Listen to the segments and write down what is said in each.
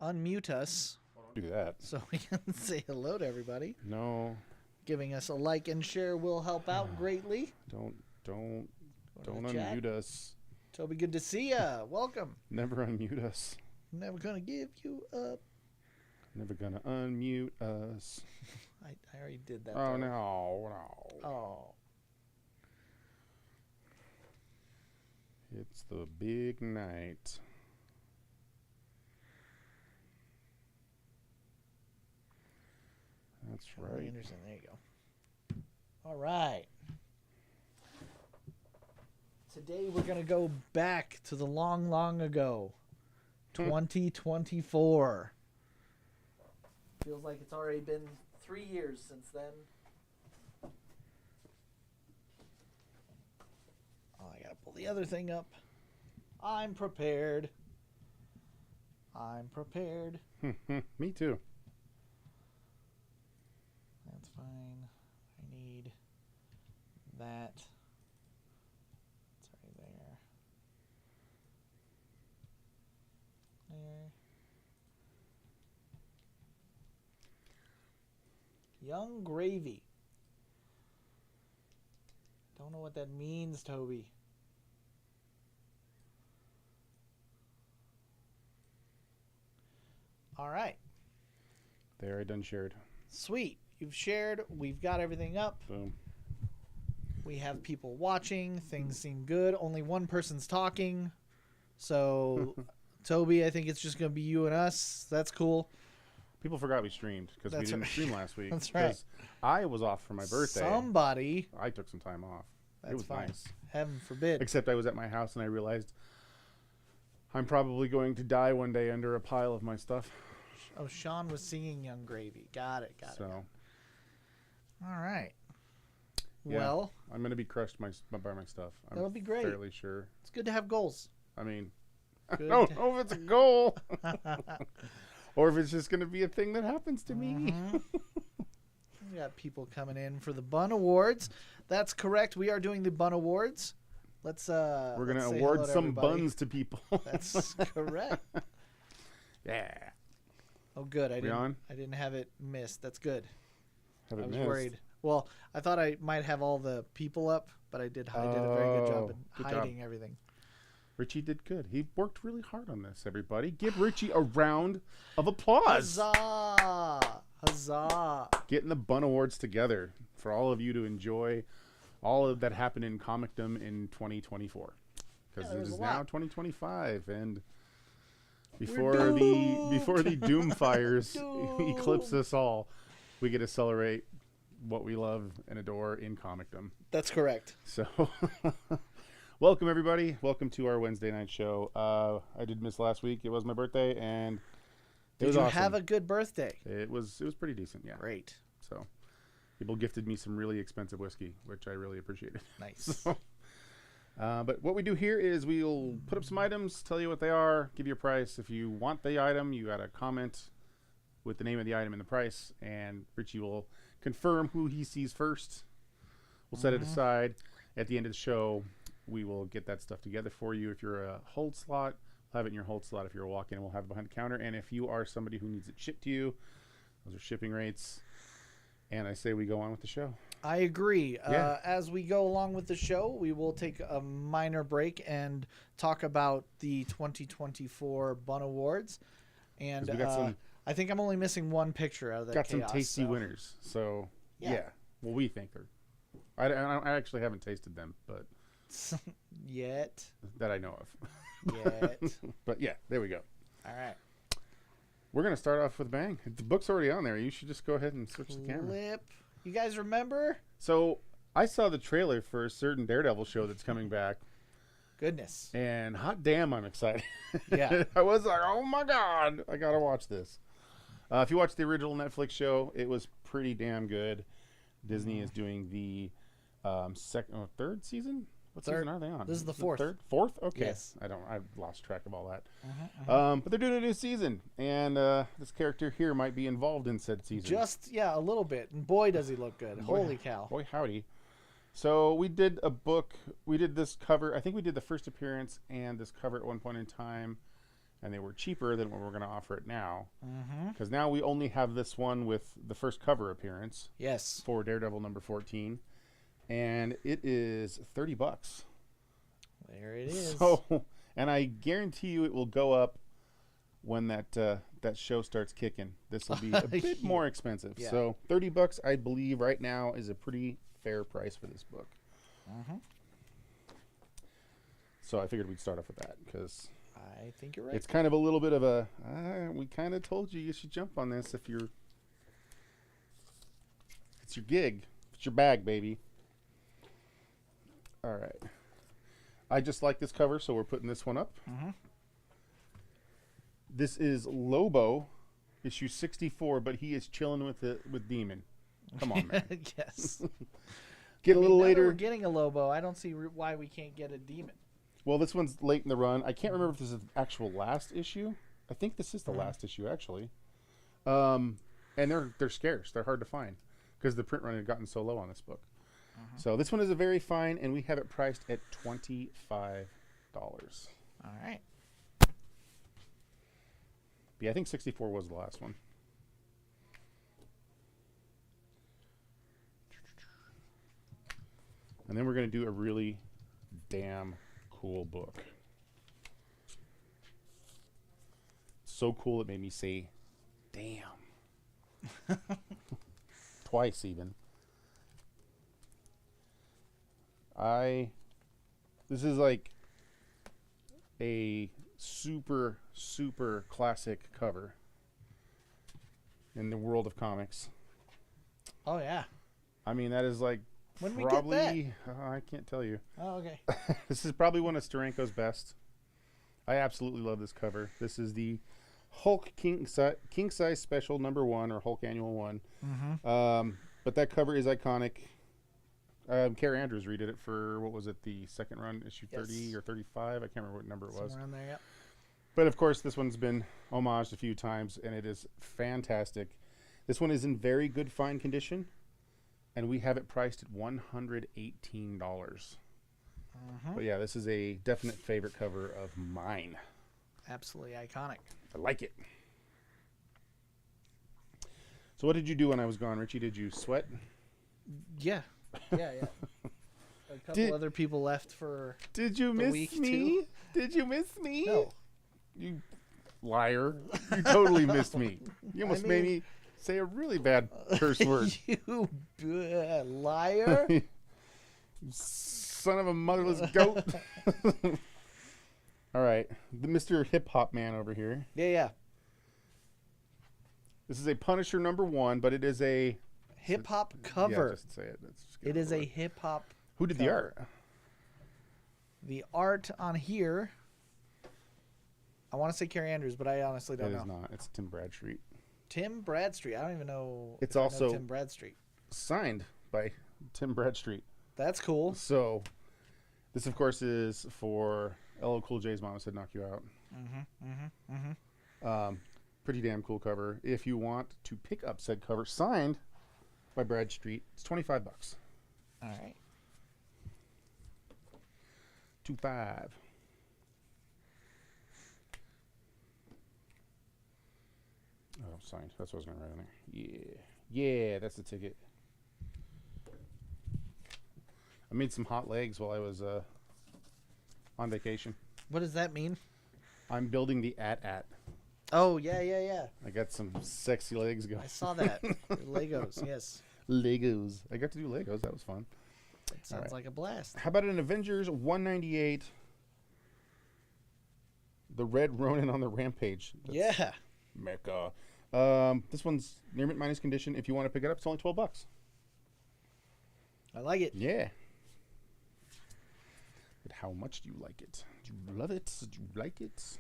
unmute us Do that. so we can say hello to everybody. No. Giving us a like and share will help out greatly. Don't the chat. unmute us. Toby, good to see ya. Welcome. Never unmute us. Never gonna give you up. Never gonna unmute us. I already did that. Oh though. no. Oh. It's the big night. That's right. Anderson, there you go. All right. Today we're going to go back to the long, long ago. 2024. Feels like it's already been 3 years since then. Oh, I got to pull the other thing up. I'm prepared. Me too. That's fine. I need that. It's right there. There. Young gravy. Don't know what that means, Toby. All right. There, I done shared. Sweet. You've shared. We've got everything up. Boom. We have people watching. Things seem good. Only one person's talking. So, Toby, I think it's just going to be you and us. That's cool. People forgot we streamed because we didn't stream last week. That's right. I was off for my birthday. Somebody. I took some time off. That's it was fine. nice. Heaven forbid. Except I was at my house and I realized I'm probably going to die one day under a pile of my stuff. Oh, Sean was singing Young Gravy. Got it. So, all right. Yeah, well, I'm going to be crushed by my stuff. That'll be great. Fairly sure. It's good to have goals. I mean, Good I don't know if it's a goal or if it's just going to be a thing that happens to me. We got people coming in for the Bunn Awards. That's correct. We are doing the Bunn Awards. We're going to award some buns to people. That's correct. Yeah. Oh, good. I on? didn't have it missed. That's good. I was missed. worried. Well, I thought I might have all the people up, but I did a very good job in hiding everything. Richie did good. He worked really hard on this, everybody. Give Richie a round of applause. Huzzah! Huzzah! Getting the Bunn Awards together for all of you to enjoy all of that happened in comicdom in 2024. Because it is now 2025, and before the doom fires eclipse us all, we get to celebrate what we love and adore in comicdom. That's correct. So, welcome everybody. Welcome to our Wednesday night show. I did miss last week. It was my birthday, and Did you have a good birthday? It was pretty decent. Yeah. Great. So, people gifted me some really expensive whiskey, which I really appreciated. Nice. So, but what we do here is we'll put up some items, tell you what they are, give you a price. If you want the item, you got to comment with the name of the item and the price, and Richie will confirm who he sees first. We'll set it aside. At the end of the show, we will get that stuff together for you. If you're a hold slot, we'll have it in your hold slot. If you're a walk-in, we'll have it behind the counter. And if you are somebody who needs it shipped to you, those are shipping rates. And I say we go on with the show. I agree. Yeah. As we go along with the show, we will take a minor break and talk about the 2024 Bunn Awards. And I think I'm only missing one picture out of that Got chaos, some tasty winners. So, yeah. Well, we think they're... I actually haven't tasted them, but... Yet. That I know of. Yet. But, yeah, there we go. All right. We're going to start off with a bang. The book's already on there. You should just go ahead and switch the camera. You guys remember? So, I saw the trailer for a certain Daredevil show that's coming back. Goodness. And hot damn, I'm excited. Yeah. I was like, oh my God, I got to watch this. If you watch the original Netflix show, it was pretty damn good. Disney is doing the third season? What season are they on? This is the fourth. Fourth? Okay. Yes. I've lost track of all that. But they're doing a new season, and this character here might be involved in said season. A little bit. And boy, does he look good. Holy cow. Boy, howdy. So we did a book. We did this cover. I think we did the first appearance and this cover at one point in time. and they were cheaper than what we're going to offer it now. Because now we only have this one with the first cover appearance. Yes. For Daredevil number 14, and it is $30. There it is. So, and I guarantee you, it will go up when that show starts kicking. This will be a bit more expensive. Yeah. So $30, I believe, right now is a pretty fair price for this book. So I figured we'd start off with that because I think you're right. it's kind of a little bit of a. We kind of told you should jump on this if you're. It's your gig. It's your bag, baby. All right. I just like this cover, so we're putting this one up. This is Lobo, issue 64, but he is chilling with Demon. Come on, man. Yes. Get a little now that later. we're getting a Lobo. I don't see why we can't get a Demon. Well, this one's late in the run. I can't remember if this is the actual last issue. I think this is the last issue, actually. And they're scarce. They're hard to find because the print run had gotten so low on this book. So this one is a very fine, and we have it priced at $25. All right. Yeah, I think 64 was the last one. And then we're going to do a really damn cool book. So cool it made me say, damn. Twice even. This is like a super, super classic cover in the world of comics. Oh, yeah. I mean, that is like When probably, we get that? I can't tell you. Oh, okay. This is probably one of Steranko's best. I absolutely love this cover. This is the Hulk King Size Special number 1 or Hulk Annual 1. But that cover is iconic. Carrie Andrews redid it for, what was it, the second run, issue 30 or 35? I can't remember what number it was. Somewhere in there, yeah. But, of course, this one's been homaged a few times, and it is fantastic. This one is in very good fine condition, and we have it priced at $118. But, yeah, this is a definite favorite cover of mine. Absolutely iconic. I like it. So what did you do when I was gone, Richie? Did you sweat? Yeah. Yeah. A couple other people left for Did you miss me? Too. Did you miss me? No. You liar. You totally missed me. You almost made me say a really bad curse word. You liar. You son of a motherless goat. All right. The Mr. Hip Hop Man over here. Yeah. This is a Punisher number 1, but it is a hip hop cover. Yeah, just say it. It is a hip hop. Who did the art? The art on here. I want to say Carrie Andrews, but I honestly don't know. It is not. It's Tim Bradstreet. Tim Bradstreet. I don't even know. It's if I also know Tim Bradstreet. Signed by Tim Bradstreet. That's cool. So, this of course is for LL Cool J's Mama Said Knock You Out. Pretty damn cool cover. If you want to pick up said cover signed by Bradstreet, it's $25. All right. 25. Oh, signed. That's what I was going to write on there. Yeah, that's the ticket. I made some hot legs while I was on vacation. What does that mean? I'm building the at. Oh, yeah. I got some sexy legs going. I saw that. Legos, yes. Legos. I got to do Legos. That was fun. It sounds like a blast. How about an Avengers 198? The Red Ronin on the Rampage. Yeah. Mecha. This one's near mint minus condition. If you want to pick it up, it's only $12. I like it. Yeah. But how much do you like it? Do you love it? Do you like it?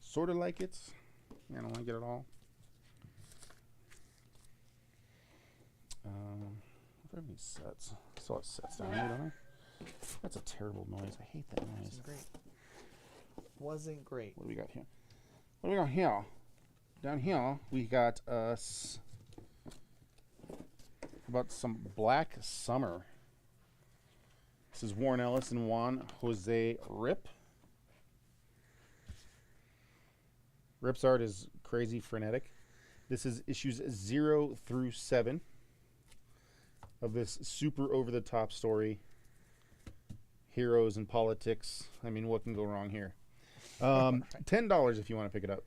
Sort of like it. I don't like it at all. If I have any sets, I still have sets down here, don't I? That's a terrible noise. I hate that noise. Wasn't great. What do we got here? What do we got here? Down here, we got us about some Black Summer. This is Warren Ellis and Juan Jose Rip. Rip's art is crazy frenetic. This is issues 0 through 7 of this super over-the-top story. Heroes and politics. I mean, what can go wrong here? $10 if you want to pick it up.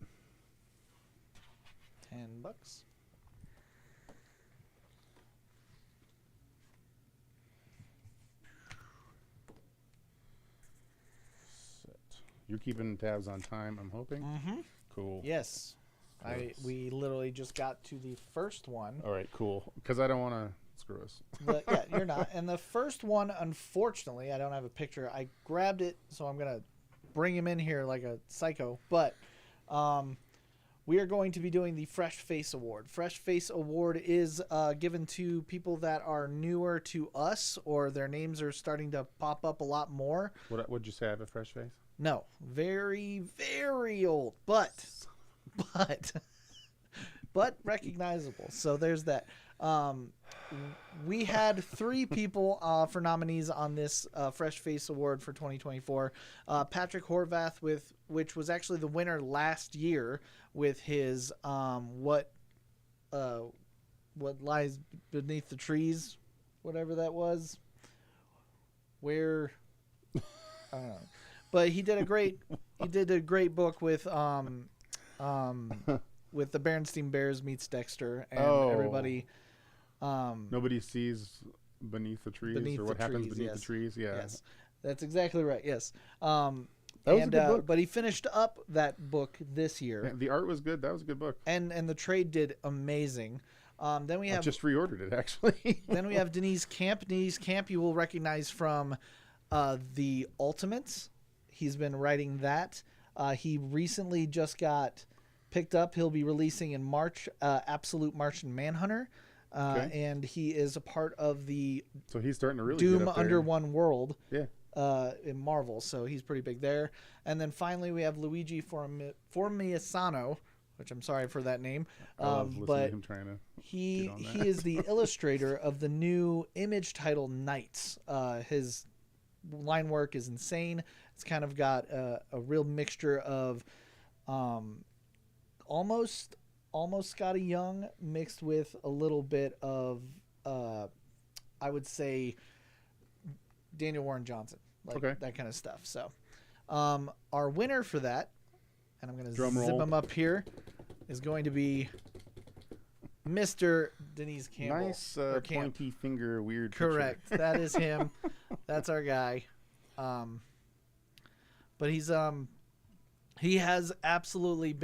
$10. You're keeping tabs on time, I'm hoping? Mm-hmm. Cool. Yes. We literally just got to the first one. All right, cool. Because I don't want to screw us. Yeah, you're not. And the first one, unfortunately, I don't have a picture. I grabbed it, so I'm going to bring him in here like a psycho. But we are going to be doing the Fresh Face Award. Fresh Face Award is given to people that are newer to us, or their names are starting to pop up a lot more. Would you say I have a fresh face? No, very, very old, but recognizable. So there's that. We had 3 people for nominees on this Fresh Face Award for 2024. Patrick Horvath, which was actually the winner last year with his what lies beneath the trees, whatever that was. Where I don't know. But he did a great book with the Berenstain Bears meets Dexter and everybody. Nobody sees beneath the trees or what happens beneath the trees. Yeah. Yes, that's exactly right. Yes. That was a good book. But he finished up that book this year. Yeah, the art was good. That was a good book. And the trade did amazing. Then we have I just reordered it actually. Then we have Denise Camp. Denise Camp you will recognize from the Ultimates. He's been writing that. He recently just got picked up. He'll be releasing in March Absolute Martian Manhunter. And he is a part of the so he's starting to really Doom get up there. Under One World in Marvel. So he's pretty big there. And then finally we have Luigi Formiasano, which I'm sorry for that name. I love listening to him trying to he is the illustrator of the new Image title Knights. His line work is insane. It's kind of got a real mixture of almost Scotty Young mixed with a little bit of I would say Daniel Warren Johnson, that kind of stuff. So our winner for that, and I'm going to zip him up here, is going to be Mr. Denise Campbell. Nice pointy finger weird Correct. Picture. That is him. That's our guy. But he has absolutely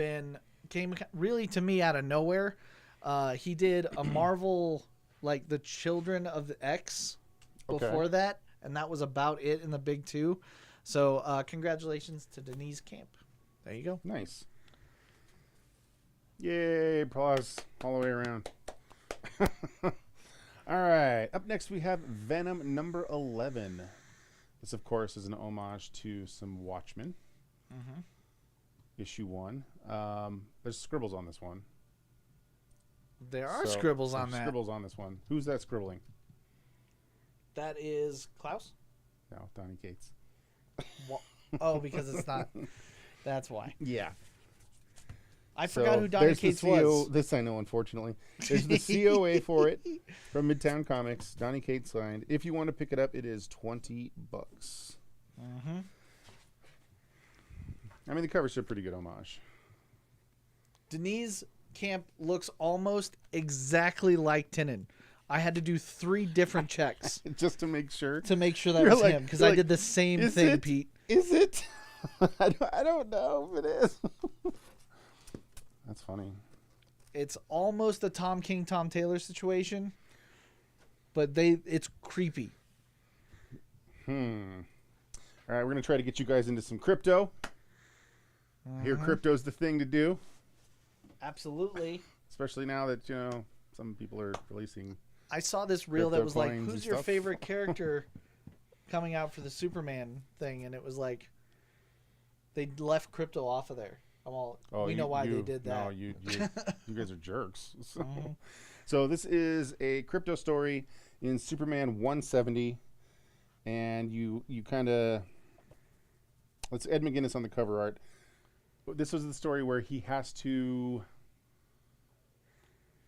came really to me out of nowhere. He did a Marvel, like the Children of the X before that, and that was about it in the big 2. So congratulations to Denise Camp. There you go. Nice. Yay, applause all the way around. All right, up next we have Venom number 11. This, of course, is an homage to some Watchmen. Mm-hmm. Issue 1. There's scribbles on this one. There are scribbles on that. Scribbles on this one. Who's that scribbling? That is Klaus? No, Donny Cates. Oh, because it's not. That's why. Yeah. I forgot who Donny Cates was. This I know, unfortunately. There's the COA for it from Midtown Comics. Donny Cates signed. If you want to pick it up, it is $20. Mm-hmm. I mean, the cover's a pretty good homage. Denise Camp looks almost exactly like Tynion. I had to do 3 different checks just to make sure. that was him, because I did the same thing, Pete. Is it? I don't know if it is. That's funny. It's almost a Tom King, Tom Taylor situation, but it's creepy. All right, we're going to try to get you guys into some crypto. Here, crypto's the thing to do. Absolutely. Especially now that, some people are releasing. I saw this reel that was like, who's your stuff? favorite character coming out for the Superman thing? And it was like, they left crypto off of there. We know why they did that. No, you guys are jerks. So this is a crypto story in Superman 170. And you kind of... It's Ed McGuinness on the cover art. this was the story where he has to.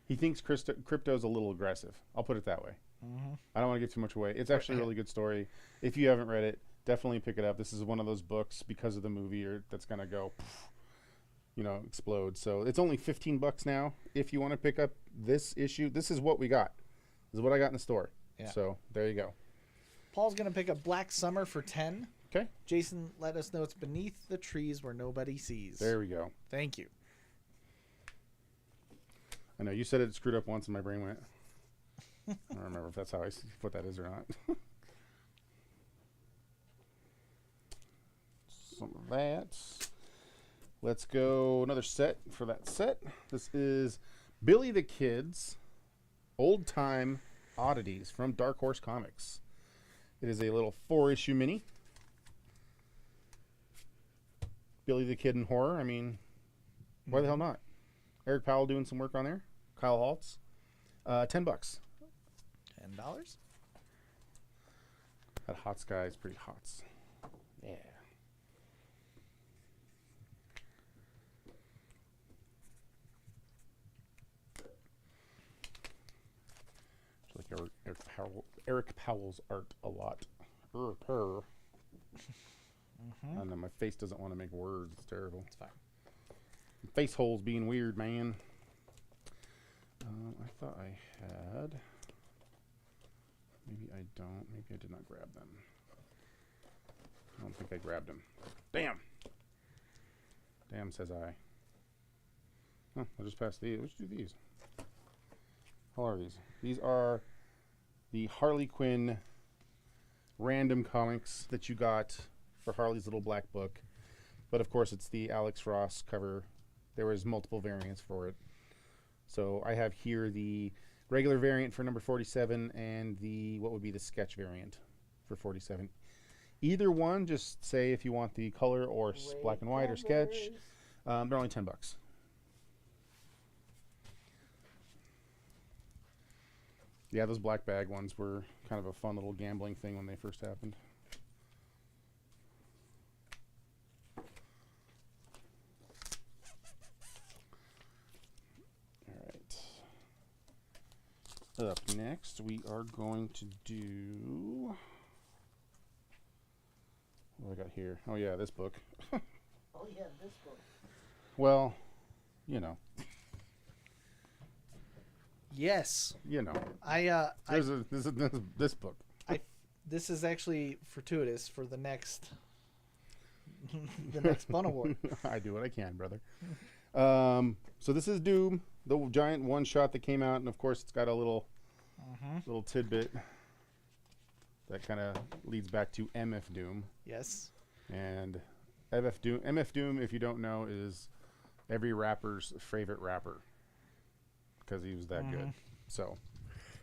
He thinks crypto's a little aggressive. I'll put it that way. Mm-hmm. I don't want to give too much away. It's actually a really good story. If you haven't read it, definitely pick it up. This is one of those books because of the movie that's gonna go, explode. So it's only $15 now. If you want to pick up this issue, this is what we got. This is what I got in the store. Yeah. So there you go. Paul's gonna pick up Black Summer for 10. Okay. Jason let us know it's Beneath the Trees Where Nobody Sees. There we go. Thank you. I know you said it screwed up once and my brain went. I don't remember if that's what that is or not. Some of that. Let's go another set for that set. This is Billy the Kid's Old Time Oddities from Dark Horse Comics. It is a little 4-issue mini. Billy the Kid in horror. I mean, why the hell not? Eric Powell doing some work on there. Kyle Holtz. $10. $10? That Hot Sky is pretty hot. Yeah. I like Eric Powell's art a lot. Mm-hmm. I know my face doesn't want to make words. It's terrible. It's fine. Face holes being weird, man. I thought I had. Maybe I don't. Maybe I did not grab them. I don't think I grabbed them. Damn. Damn, says I. Oh, I'll just pass these. Let's do these. How are these? These are the Harley Quinn random comics that you got for Harley's Little Black Book. But of course, it's the Alex Ross cover. There was multiple variants for it. So I have here the regular variant for number 47 and the what would be the sketch variant for 47. Either one, just say if you want the color or black and white or sketch. They're only $10. Yeah, those black bag ones were kind of a fun little gambling thing when they first happened. Up next, we are going to do. What do I got here? Oh, yeah, this book. Oh, yeah, this book. Well, Yes. This book. This is actually fortuitous for the next Bunn Award. I do what I can, brother. So this is Doom, the giant one shot that came out, and of course it's got a little tidbit that kind of leads back to MF Doom. Yes. And MF Doom, if you don't know, is every rapper's favorite rapper because he was that good. So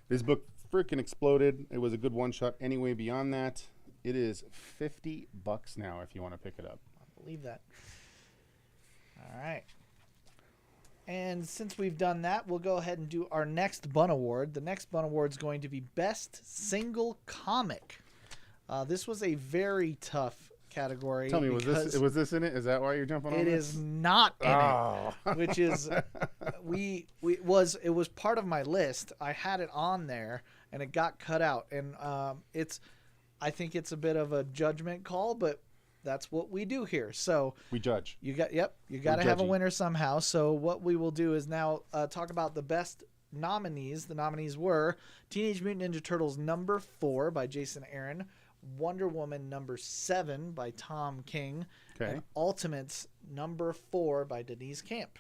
this book freaking exploded. It was a good one shot. Anyway, beyond that, it is $50 now if you want to pick it up. I believe that. All right. And since we've done that, we'll go ahead and do our next Bunn Award. The next Bunn Award is going to be Best Single Comic. This was a very tough category. Tell me, was this in it? Is that why you're jumping on it? It is not in it, which is it was part of my list. I had it on there, and it got cut out. And I think it's a bit of a judgment call, but that's what we do here. So we judge. You got to have a winner somehow. So what we will do is now talk about the best nominees. The nominees were Teenage Mutant Ninja Turtles number 4 by Jason Aaron, Wonder Woman number 7 by Tom King, and Ultimates number 4 by Denise Camp.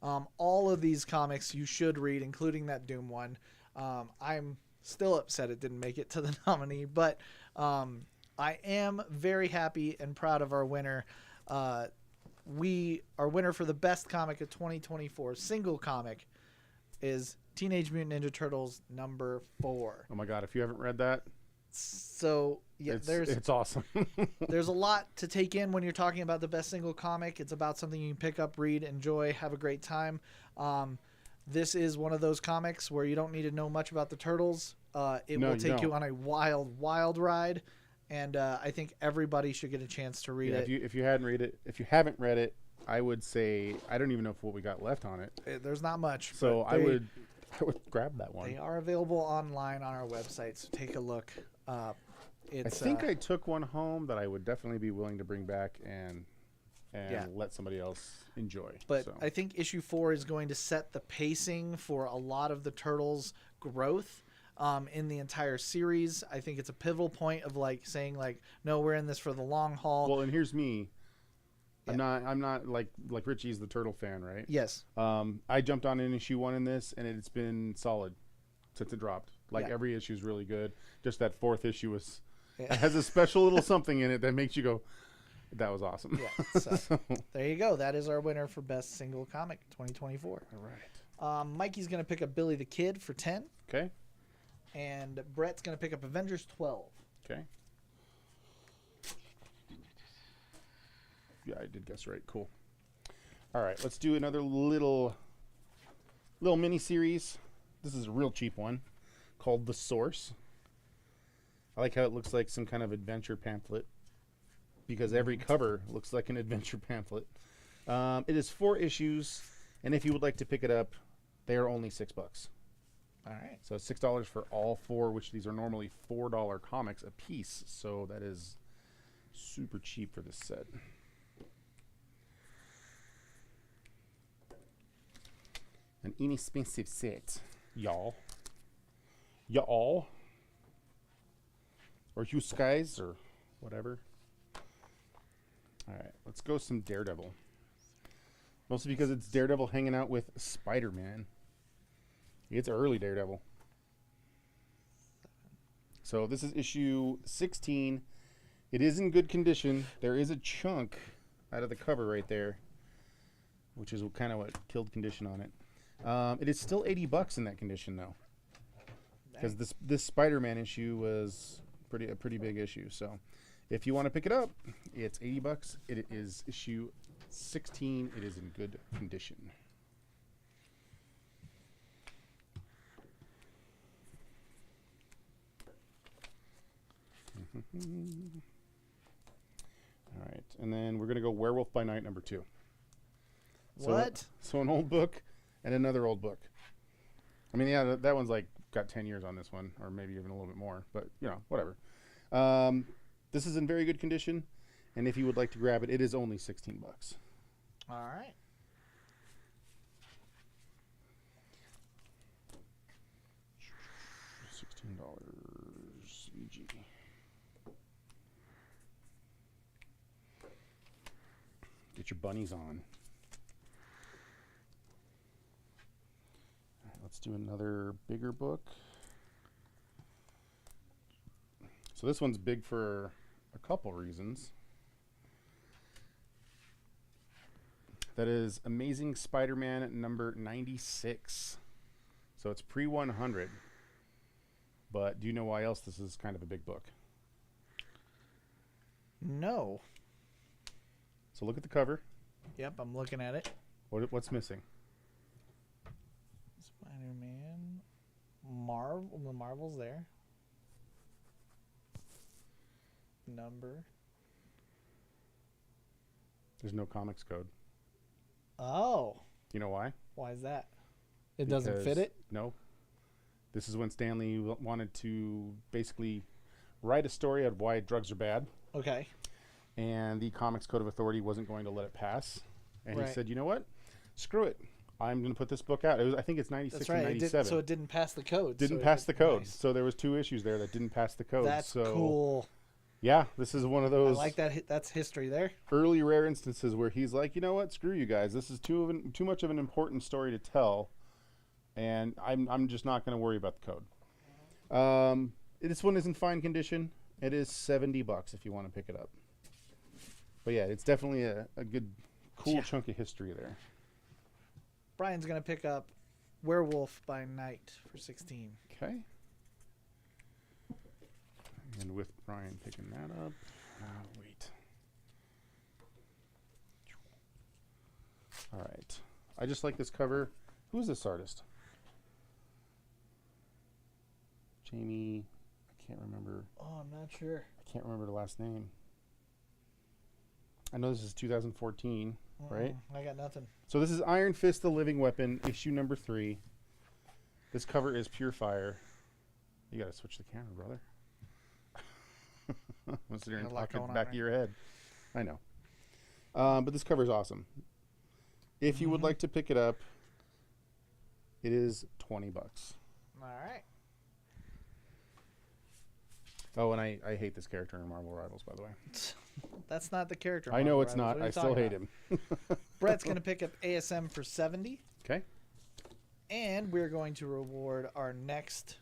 All of these comics you should read, including that Doom one. I'm still upset it didn't make it to the nominee, but I am very happy and proud of our winner. Our winner for the best comic of 2024 single comic is Teenage Mutant Ninja Turtles number 4. Oh my God! If you haven't read that, so yeah, it's awesome. There's a lot to take in when you're talking about the best single comic. It's about something you can pick up, read, enjoy, have a great time. This is one of those comics where you don't need to know much about the Turtles. It will take you on a wild, wild ride. And I think everybody should get a chance to read it. If you haven't read it, I would say I don't even know what we got left on it. There's not much. So I would grab that one. They are available online on our website, so take a look. I think I took one home that I would definitely be willing to bring back and let somebody else enjoy. But I think issue 4 is going to set the pacing for a lot of the Turtles' growth in the entire series. I think it's a pivotal point of like saying like, no, we're in this for the long haul. Well, and here's me. Yeah. I'm not like Richie's the Turtle fan, right? Yes. I jumped on in issue 1 in this, and it's been solid since it dropped. Like every issue is really good. Just that 4th issue it has a special little something in it that makes you go, that was awesome. Yeah. So, there you go. That is our winner for best single comic 2024. All right. Mikey's gonna pick up Billy the Kid for 10. Okay. And Brett's gonna pick up Avengers 12. Okay. Yeah, I did guess right. Cool. All right, let's do another little mini series. This is a real cheap one called The Source. I like how it looks like some kind of adventure pamphlet because every cover looks like an adventure pamphlet. It is 4 issues, and if you would like to pick it up, they are only $6. All right. So $6 for all 4, which these are normally $4 comics a piece. So that is super cheap for this set. An inexpensive set, y'all. Y'all. Or you guys, or whatever. Alright, let's go some Daredevil. Mostly because it's Daredevil hanging out with Spider-Man. It's early Daredevil. So this is issue 16. It is in good condition. There is a chunk out of the cover right there, which is kind of what killed condition on it. It is still $80 in that condition, though, because this Spider-Man issue was a pretty big issue. So, if you want to pick it up, it's $80. It is issue 16. It is in good condition. All right, and then we're gonna go Werewolf by Night number 2. What? So an old book and another old book. I mean, yeah, that one's like got 10 years on this one, or maybe even a little bit more, but you know, whatever. This is in very good condition, and if you would like to grab it, it is only $16. All right. $16 EG. Get your bunnies on. Let's do another bigger book. So this one's big for a couple reasons. That is Amazing Spider-Man number 96. So it's pre-100. But do you know why else this is kind of a big book? No. So look at the cover. Yep, I'm looking at it. What's missing? Spider-Man. The Marvel's there. Number. There's no comics code. Oh. You know why? Why is that? It doesn't fit it? No. This is when Stanley wanted to basically write a story of why drugs are bad. Okay. And the Comics Code of Authority wasn't going to let it pass. And right. He said, you know what? Screw it. I'm going to put this book out. I think it's 96 That's right. or 97. So it didn't pass the code. Didn't pass the code. Nice. So there was 2 issues there that didn't pass the code. That's so, cool. Yeah, this is one of those. I like that. That's history there. Early rare instances where he's like, you know what? Screw you guys. This is too much of an important story to tell. And I'm just not going to worry about the code. This one is in fine condition. It is $70 if you want to pick it up. But yeah, it's definitely a good, cool chunk of history there. Brian's going to pick up Werewolf by Night for 16. Okay. And with Brian picking that up, wait. All right. I just like this cover. Who is this artist? Jamie, I can't remember. Oh, I'm not sure. I can't remember the last name. I know this is 2014. right? I got nothing. So this is Iron Fist: The Living Weapon, issue number 3. This cover is pure fire. You gotta switch the camera, brother. I'm sitting here and talk at the back of your head. I know. But this cover is awesome. If you would like to pick it up, it is $20. All right. Oh, and I hate this character in Marvel Rivals, by the way. That's not the character. I know it's not. I still hate him. Brett's going to pick up ASM for 70. Okay. And we're going to reward our next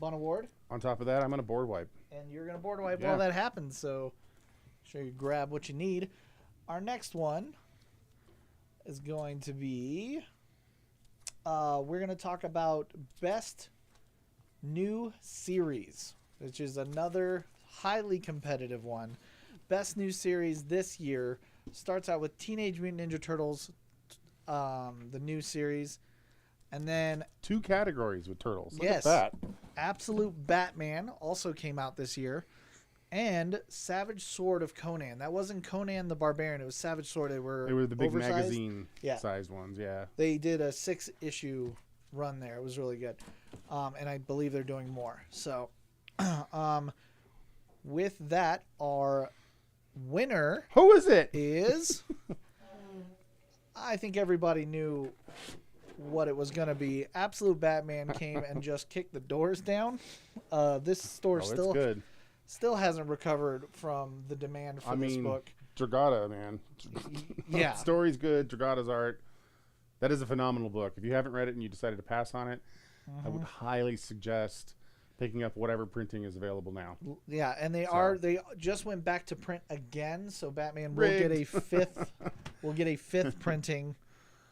Bunn Award. On top of that, I'm going to board wipe. And you're going to board wipe while that happens, so sure you grab what you need. Our next one is going to be, we're going to talk about Best New Series, which is another highly competitive one. Best New Series this year starts out with Teenage Mutant Ninja Turtles, the new series. And then 2 categories with turtles. Look yes, at that. Absolute Batman also came out this year. And Savage Sword of Conan. That wasn't Conan the Barbarian. It was Savage Sword. They were the big oversized. magazine sized ones, yeah. They did a 6-issue run there. It was really good. And I believe they're doing more. So with that, our winner... Who is it? Is... I think everybody knew what it was going to be. Absolute Batman came and just kicked the doors down. This store still hasn't recovered from the demand for this book. Dragata, man. Yeah. Story's good. Dragata's art. That is a phenomenal book. If you haven't read it and you decided to pass on it, I would highly suggest picking up whatever printing is available now. Yeah, and they just went back to print again, so Batman will get a fifth printing.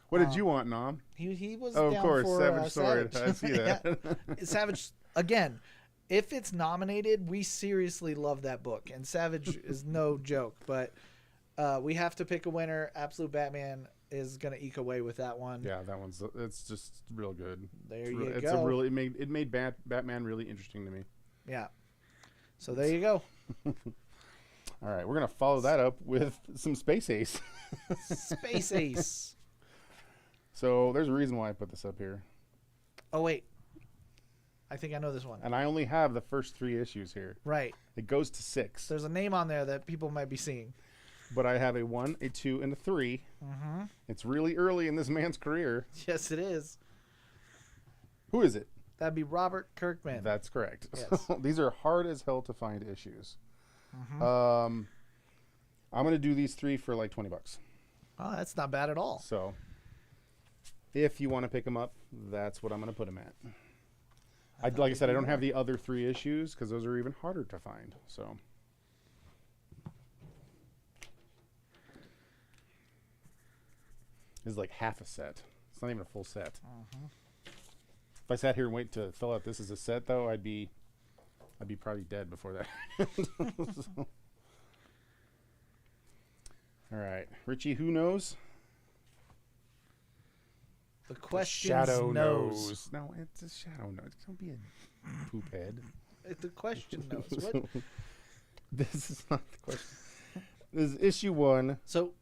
What did you want, Nom? He was of down course, for Savage Sword. I see that. Savage again. If it's nominated, we seriously love that book, and Savage is no joke. But we have to pick a winner. Absolute Batman is going to eke away with that one. Yeah, it's just real good. There you go. It made Batman really interesting to me. Yeah. So there you go. All right, we're gonna follow that up with some Space Ace. Space Ace. So there's a reason why I put this up here. Oh wait, I think I know this one. And I only have the first 3 issues here. Right. It goes to 6. There's a name on there that people might be seeing. But I have a 1, a 2, and a 3. It's really early in this man's career. Yes, it is. Who is it? That'd be Robert Kirkman. That's correct. Yes. These are hard as hell to find issues. I'm going to do these 3 for like $20. Oh, that's not bad at all. So if you want to pick them up, that's what I'm going to put them at. Like I said, I don't have the other 3 issues because those are even harder to find. So this is like half a set. It's not even a full set. If I sat here and wait to fill out this as a set, though, I'd be probably dead before that. So. All right, Richie, who knows? The question Shadow knows. No, it's a shadow knows. Don't be a poop head. The question knows. What? This is not the question. This is issue 1. So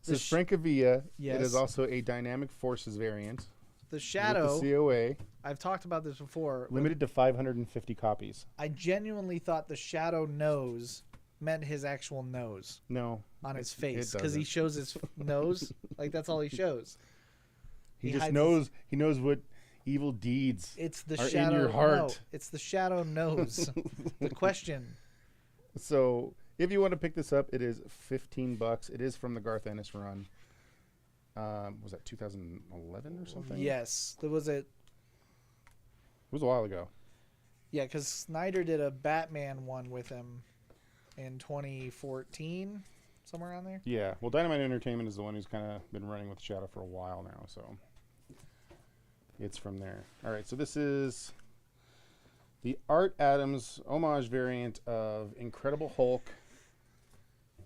this is Francavilla. Yes. It is also a Dynamic Forces variant. The Shadow. With the COA. I've talked about this before. Limited to 550 copies. I genuinely thought the Shadow nose meant his actual nose. No. On his face, because he shows his nose. Like that's all he shows. He just knows. He knows what evil deeds are in your heart. No, it's the Shadow nose. The question. So, if you want to pick this up, it is $15. It is from the Garth Ennis run. Was that 2011 or something? Yes, there was a. It was a while ago. Yeah, because Snyder did a Batman one with him in 2014, somewhere around there. Yeah, well, Dynamite Entertainment is the one who's kind of been running with Shadow for a while now, so it's from there. All right, so this is the Art Adams homage variant of Incredible Hulk.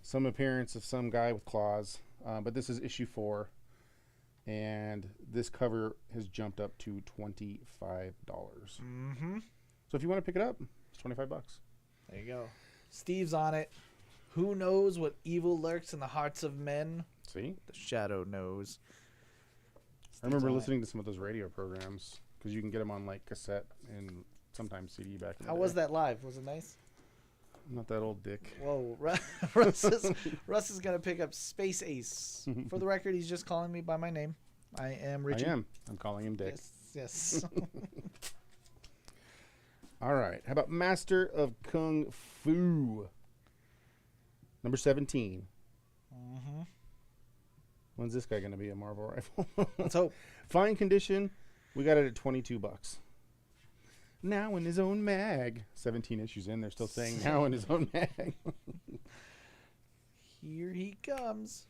Some appearance of some guy with claws, but this is issue 4, and this cover has jumped up to $25. So if you want to pick it up, it's $25. There you go. Steve's on it. Who knows what evil lurks in the hearts of men? See? The shadow knows. I remember listening to some of those radio programs because you can get them on like cassette and sometimes CD back in the How day. was that live? Was it nice? I'm not that old, Dick. Whoa, Russ is going to pick up Space Ace. For the record, he's just calling me by my name. I am Richie. I am. I'm calling him Dick. Yes. All right. How about Master of Kung Fu? Number 17. Mm-hmm. When's this guy going to be a Marvel rifle? Let's hope. Fine condition. We got it at $22. Now in his own mag. 17 issues in. They're still saying now in his own mag. Here he comes.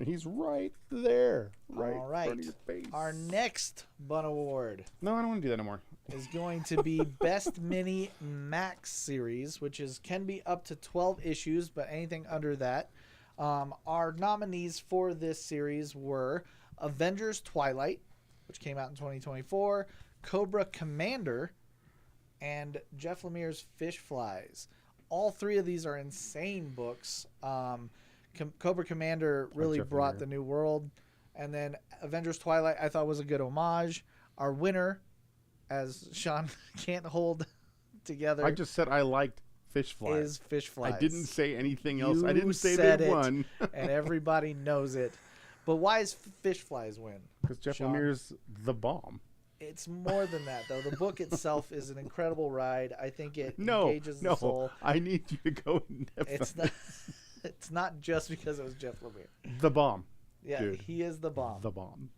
He's right there. Right. All right. In front of your face. Our next Bunn Award No, I don't want to do that anymore. is going to be Best Mini Max Series, which can be up to 12 issues, but anything under that. Our nominees for this series were Avengers Twilight, which came out in 2024, Cobra Commander, and Jeff Lemire's Fish Flies. All three of these are insane books. Cobra Commander really brought the new world. And then Avengers Twilight I thought was a good homage. Our winner, as Sean can't hold together, I just said I liked Fish Flies. is Fish Flies. I didn't say anything else. I You didn't say said they it, won. and everybody knows it. But why is Fish Flies win? Because Jeff Sean? Lemire's the bomb. It's more than that, though. The book itself is an incredible ride. I think it engages the No, soul. I need you to go in depth. It's not. It's not just because it was Jeff Lemire. The bomb. Yeah, Dude. he is the bomb. The bomb.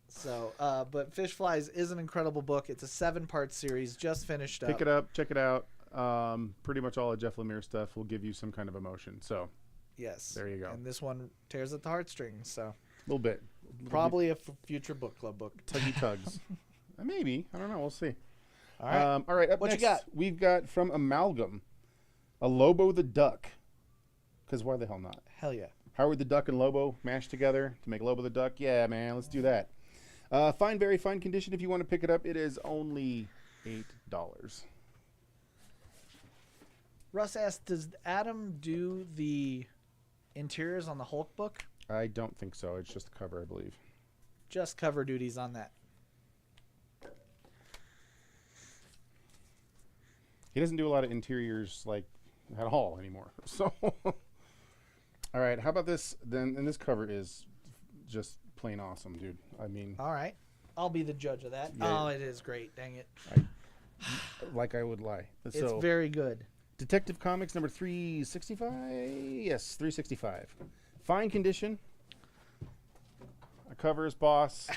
So, but Fish Flies is an incredible book. It's a 7-part series, just finished up. Pick it up, check it out. Pretty much all of Jeff Lemire stuff will give you some kind of emotion. So, Yes. there you go. And this one tears at the heartstrings. So, a little bit. probably a future book club book. Tuggy tugs. Maybe. I don't know. We'll see. All right. All right. Up What you next, got? we've got from Amalgam, a Lobo the Duck. Because why the hell not? Hell yeah. Howard the Duck and Lobo mashed together to make Lobo the Duck. Yeah, man, let's do that. Fine, very fine condition. If you want to pick it up, it is only $8. Russ asked, does Adam do the interiors on the Hulk book? I don't think so. It's just the cover, I believe. Just cover duties on that. He doesn't do a lot of interiors like at all anymore. So, all right. How about this? Then, and this cover is just plain awesome, dude. I mean, All right. I'll be the judge of that. Yeah. Oh, it is great. Dang it. like I would lie. It's So, very good. Detective Comics number 365. Yes, 365. Fine condition. A cover is boss.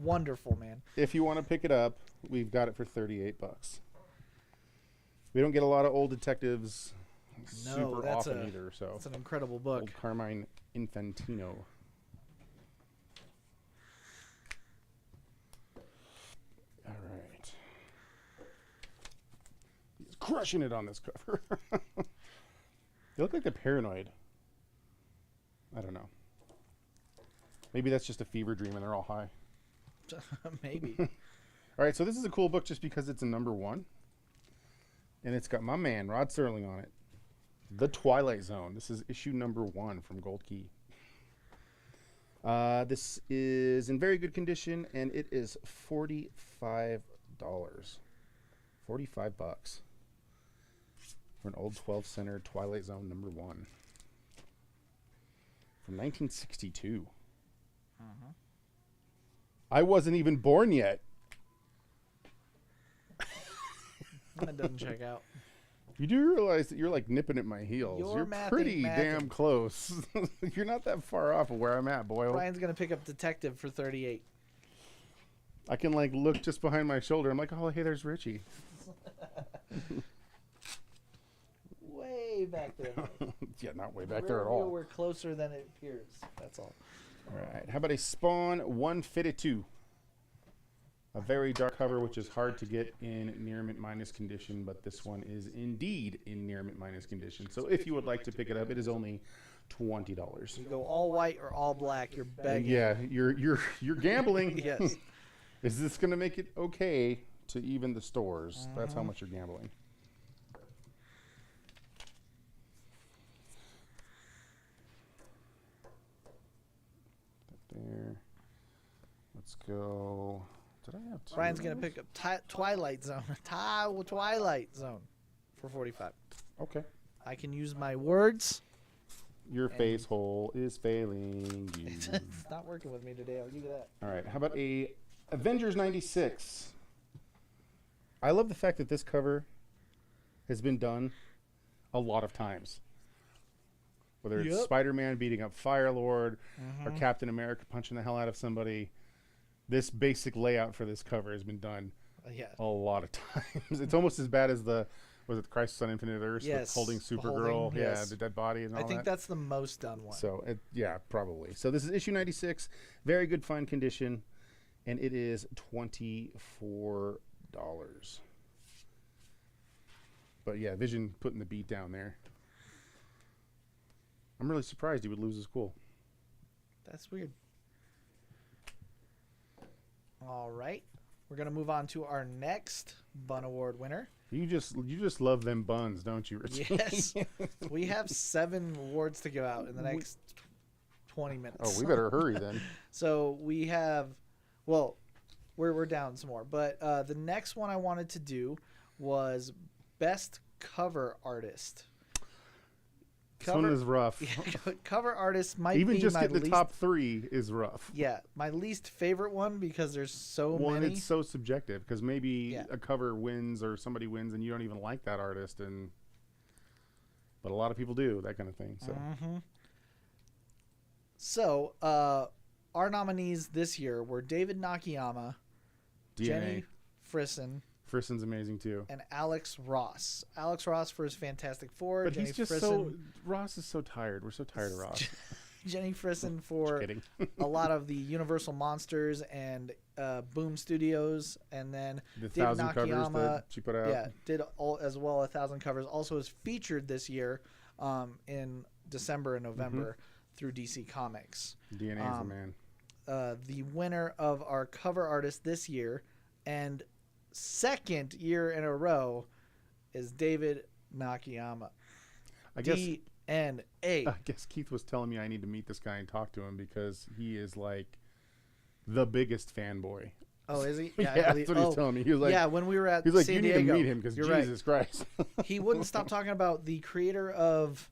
Wonderful, man. If you want to pick it up, we've got it for $38. We don't get a lot of old detectives super that's often either. So It's an incredible book. old Carmine Infantino. All right. He's crushing it on this cover. They look like they're paranoid. I don't know. Maybe that's just a fever dream and they're all high. Maybe. All right, so this is a cool book just because it's a number 1. And it's got my man, Rod Serling, on it. The Twilight Zone. This is issue number 1 from Gold Key. This is in very good condition, and it is $45. $45 for an old 12-center Twilight Zone number 1 from 1962. I wasn't even born yet. That doesn't check out. You do realize that you're like nipping at my heels. Your You're math pretty ain't damn mathing. close. You're not that far off of where I'm at, boy. Brian's going to pick up Detective for 38. I can like look just behind my shoulder. I'm like, oh, hey, there's Richie. Way back there. Yeah, not way back there at all. We're closer than it appears. That's all. All right. How about a Spawn 152? A very dark cover, which is hard to get in near mint minus condition, but this one is indeed in near mint minus condition. So if you would like to pick it up, it is only $20. You go all white or all black, you're begging. Yeah, you're gambling. Yes. Is this going to make it okay to even the stores? That's how much you're gambling. Let's go. Did I have two? Ryan's going to pick up Twilight Zone. Twilight Zone for 45. Okay. I can use my words. Your face hole is failing you. It's not working with me today. I'll give you that. All right. How about a Avengers 96? I love the fact that this cover has been done a lot of times. Whether it's Spider-Man beating up Fire-Lord or Captain America punching the hell out of somebody, this basic layout for this cover has been done a lot of times. It's almost as bad as the Crisis on Infinite Earths with holding Supergirl, the dead body and all that. I think that's the most done one. So, probably. So this is issue 96, very good fine condition, and it is $24. But yeah, Vision putting the beat down there. I'm really surprised he would lose his cool. That's weird. All right. We're going to move on to our next Bunn Award winner. You just love them buns, don't you, Richie? Yes. We have 7 awards to go out in the next 20 minutes. Oh, we better hurry then. So we have, well, we're down some more. But the next one I wanted to do was Best Cover Artist. This one is rough. Cover artist might even be just my getting the least, top 3 is rough. Yeah, my least favorite one because there's so many. Well, it's so subjective because maybe a cover wins or somebody wins and you don't even like that artist, but a lot of people do, that kind of thing. So, So our nominees this year were David Nakayama, DNA. Jenny Frison. Frison's amazing too. And Alex Ross. Alex Ross for his Fantastic Four. But Jenny he's just Frison, Ross is so tired. We're so tired of Ross. Jenny Frison for a lot of the Universal Monsters and Boom Studios. And then the David 1,000 covers Nakayama, that she put out. Yeah, did as well 1,000 covers. Also is featured this year in December and November through DC Comics. DNA is the man. The winner of our cover artist this year and second year in a row is David Nakayama. I guess DNA. I guess Keith was telling me I need to meet this guy and talk to him because he is like the biggest fanboy. Oh, is he? Yeah, that's what he's telling me. He was like, when we were at he's like, San you Diego, need to meet him because Jesus Christ. He wouldn't stop talking about the creator of,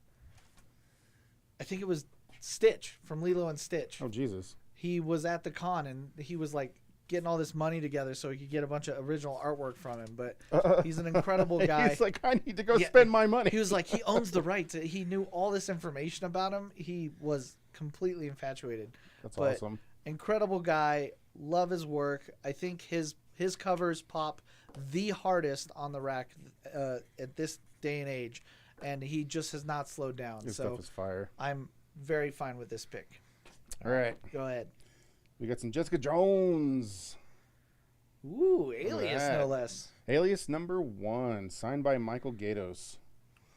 I think it was Stitch from Lilo and Stitch. Oh, Jesus. He was at the con and he was like getting all this money together so he could get a bunch of original artwork from him. But he's an incredible guy. He's like, I need to go spend my money. He was like, he owns the rights. He knew all this information about him. He was completely infatuated. That's awesome. Incredible guy. Love his work. I think his covers pop the hardest on the rack at this day and age, and he just has not slowed down. His stuff is fire. I'm very fine with this pick. All right. Go ahead. We got some Jessica Jones. Ooh, Alias, no less. Alias #1, signed by Michael Gaydos.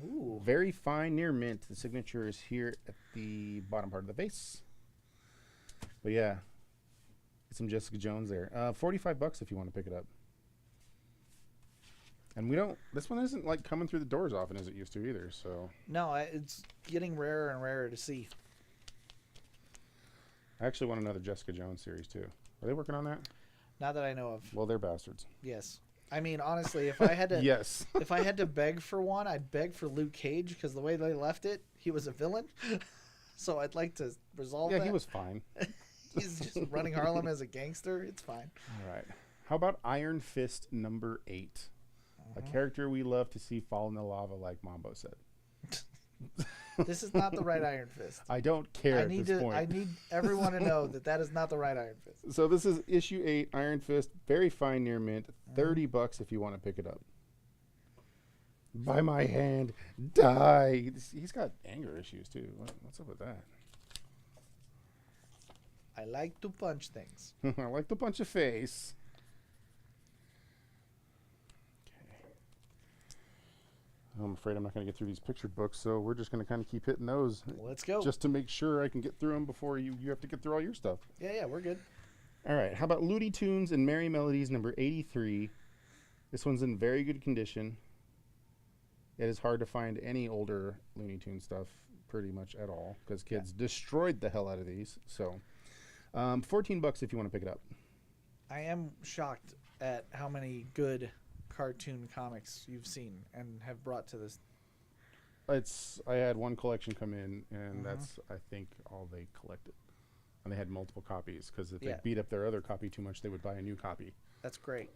Ooh. Very fine, near mint. The signature is here at the bottom part of the base. But yeah, some Jessica Jones there. $45 if you want to pick it up. And this one isn't like coming through the doors often as it used to either, so. No, it's getting rarer and rarer to see. I actually want another Jessica Jones series too. Are they working on that? Not that I know of. Well, they're bastards. Yes. I mean, honestly, if I had to yes. If I had to beg for one, I'd beg for Luke Cage because the way they left it, he was a villain. So I'd like to resolve that. Yeah, he was fine. He's just running Harlem as a gangster. It's fine. All right. How about Iron Fist #8? A character we love to see fall in the lava like Mambo said. This is not the right Iron Fist. I don't care at this point. I need everyone to know that is not the right Iron Fist. So this is issue 8, Iron Fist. Very fine near mint. $30 if you want to pick it up. By my hand, die. He's got anger issues too. What's up with that? I like to punch things. I like to punch a face. I'm afraid I'm not going to get through these picture books, so we're just going to kind of keep hitting those. Let's go. Just to make sure I can get through them before you have to get through all your stuff. Yeah, we're good. All right. How about Looney Tunes and Merry Melodies #83? This one's in very good condition. It is hard to find any older Looney Tunes stuff pretty much at all because kids destroyed the hell out of these. So $14 if you want to pick it up. I am shocked at how many good cartoon comics you've seen and have brought to this. I had one collection come in, and that's, I think, all they collected. And they had multiple copies, because if they beat up their other copy too much, they would buy a new copy. That's great.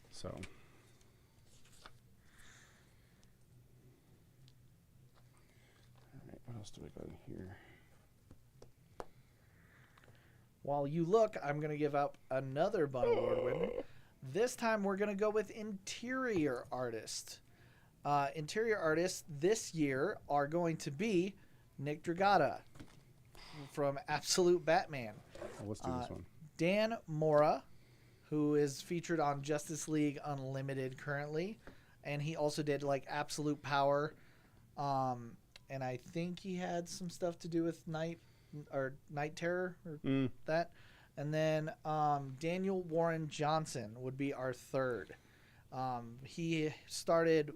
So. All right, what else do we got in here? While you look, I'm going to give up another Bunn Award winner. This time we're going to go with interior artist. Interior artists this year are going to be Nick Dragata from Absolute Batman. Oh, let's do this one. Dan Mora, who is featured on Justice League Unlimited currently, and he also did like Absolute Power, and I think he had some stuff to do with Night Terror or that. And then Daniel Warren Johnson would be our third. He started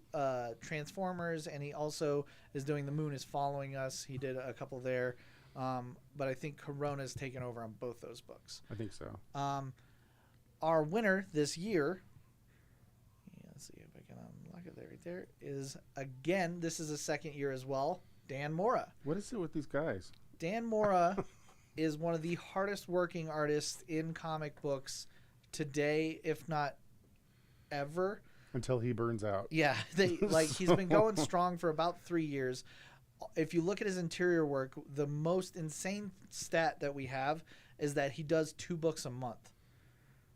Transformers, and he also is doing The Moon is Following Us. He did a couple there. But I think Corona's taken over on both those books. I think so. Our winner this year, let's see if I can unlock it there, right there, is, again, this is a second year as well, Dan Mora. What is it with these guys? Dan Mora is one of the hardest working artists in comic books today, if not ever. Until he burns out. Yeah, he's been going strong for about 3 years. If you look at his interior work, the most insane stat that we have is that he does 2 books a month.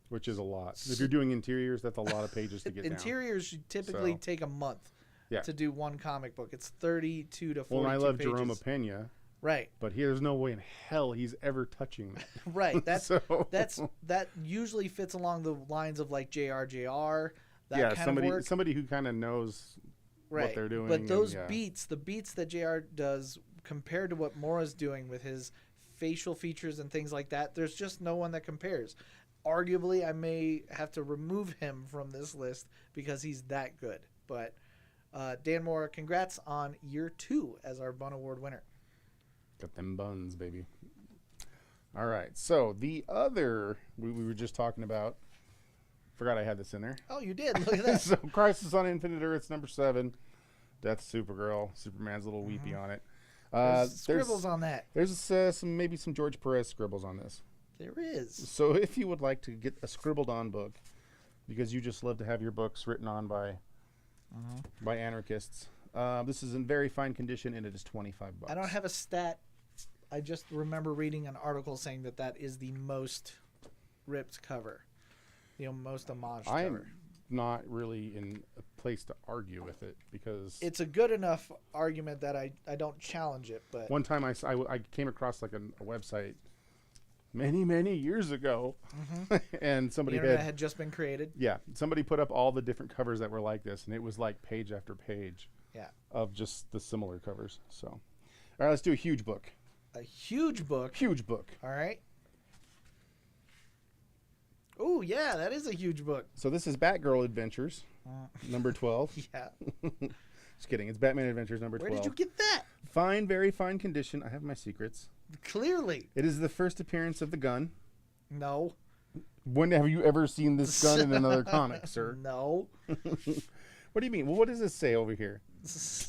Which is a lot. If you're doing interiors, that's a lot of pages to get Interiors should typically take a month to do one comic book. It's 32 to 42 Well, and I love pages. Jerome Pena. Right. But there's no way in hell he's ever touching that. Right. That usually fits along the lines of like JRJR. Somebody who kind of knows what they're doing. But those beats, the beats that JR does compared to what Mora's doing with his facial features and things like that, there's just no one that compares. Arguably, I may have to remove him from this list because he's that good. But Dan Mora, congrats on year 2 as our Bunn Award winner. Got them buns, baby. All right. So the other we were just talking about. Forgot I had this in there. Oh, you did. Look at that. So Crisis on Infinite Earths number 7. Death Supergirl. Superman's a little weepy on it. There's scribbles on that. There's maybe some George Perez scribbles on this. There is. So if you would like to get a scribbled on book, because you just love to have your books written on by anarchists, this is in very fine condition, and it is $25. I don't have a stat. I just remember reading an article saying that is the most ripped cover, the most homage cover. I'm not really in a place to argue with it because it's a good enough argument that I don't challenge it. But one time I came across like a website many years ago, and somebody the internet had just been created. Yeah, somebody put up all the different covers that were like this, and it was like page after page. Yeah. Of just the similar covers. So, all right, let's do a huge book. A huge book. Huge book. All right. Oh, yeah, that is a huge book. So this is Batgirl Adventures, number 12. Yeah. Just kidding. It's Batman Adventures number 12. Where did you get that? Fine, very fine condition. I have my secrets. Clearly. It is the first appearance of the gun. No. When have you ever seen this gun in another comic, sir? No. What do you mean? Well, what does this say over here?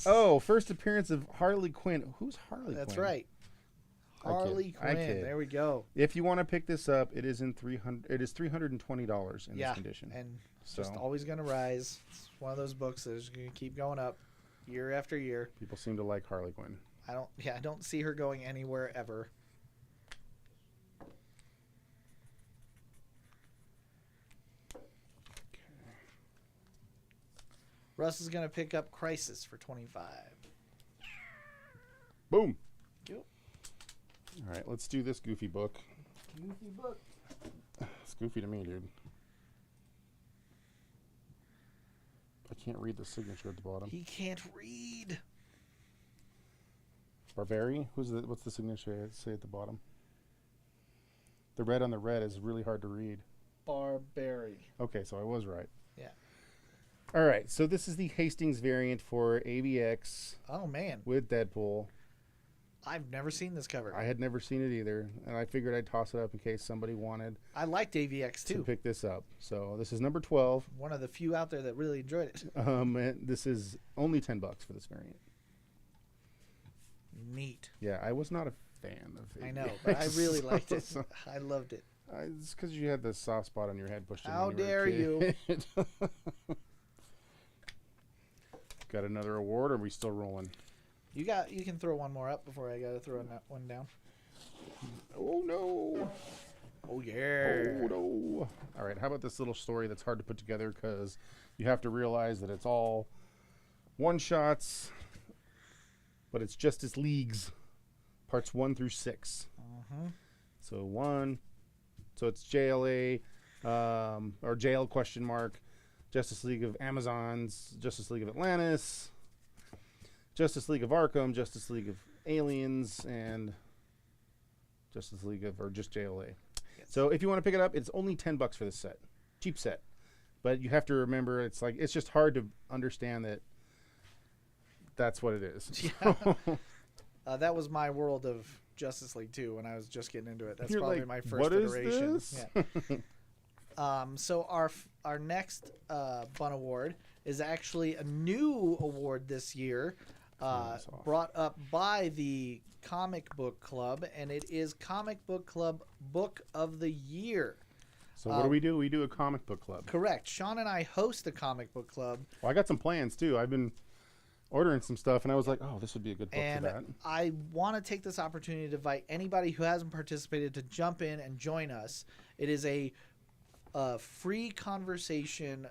Oh, first appearance of Harley Quinn. Who's Harley Quinn? That's right. Harley Quinn. There we go. If you want to pick this up, it is $320 in this condition. And just always going to rise. It's one of those books that is going to keep going up year after year. People seem to like Harley Quinn. I don't see her going anywhere ever. Russ is going to pick up Crisis for $25. Boom. Thank you. All right, let's do this goofy book. Goofy book. It's goofy to me, dude. I can't read the signature at the bottom. He can't read. Barberi? What's the signature say at the bottom? The red on the red is really hard to read. Barberi. Okay, so I was right. Yeah. All right, so this is the Hastings variant for AVX. Oh, man. With Deadpool. I've never seen this cover. I had never seen it either, and I figured I'd toss it up in case somebody wanted. I liked AVX too. To pick this up. So this is number 12. One of the few out there that really enjoyed it. And this is only $10 for this variant. Neat. Yeah, I was not a fan of it. I know, but I really liked it. I loved it. It's because you had the soft spot on your head pushed in. How dare you? Got another award, or are we still rolling? You can throw one more up before I got to throw one down. Oh, no. Oh, yeah. Oh, no. All right, how about this little story that's hard to put together because you have to realize that it's all one-shots, but it's Justice Leagues, parts 1 through 6. So it's JLA, or jail question mark, Justice League of Amazons, Justice League of Atlantis, Justice League of Arkham, Justice League of Aliens, and Justice League of, or just JLA. Yes. So if you want to pick it up, it's only $10 for this set. Cheap set. But you have to remember, it's just hard to understand that that's what it is. Yeah. That was my world of Justice League 2 when I was just getting into it. That's You're probably like, my first what iteration. Is this? Yeah. So our next Bunn Award is actually a new award this year, brought up by the Comic Book Club, and it is Comic Book Club Book of the Year. So what do? We do a comic book club. Correct. Sean and I host the Comic Book Club. Well, I got some plans too. I've been ordering some stuff, and I was like, oh, this would be a good book for that. I want to take this opportunity to invite anybody who hasn't participated to jump in and join us. It is a free conversation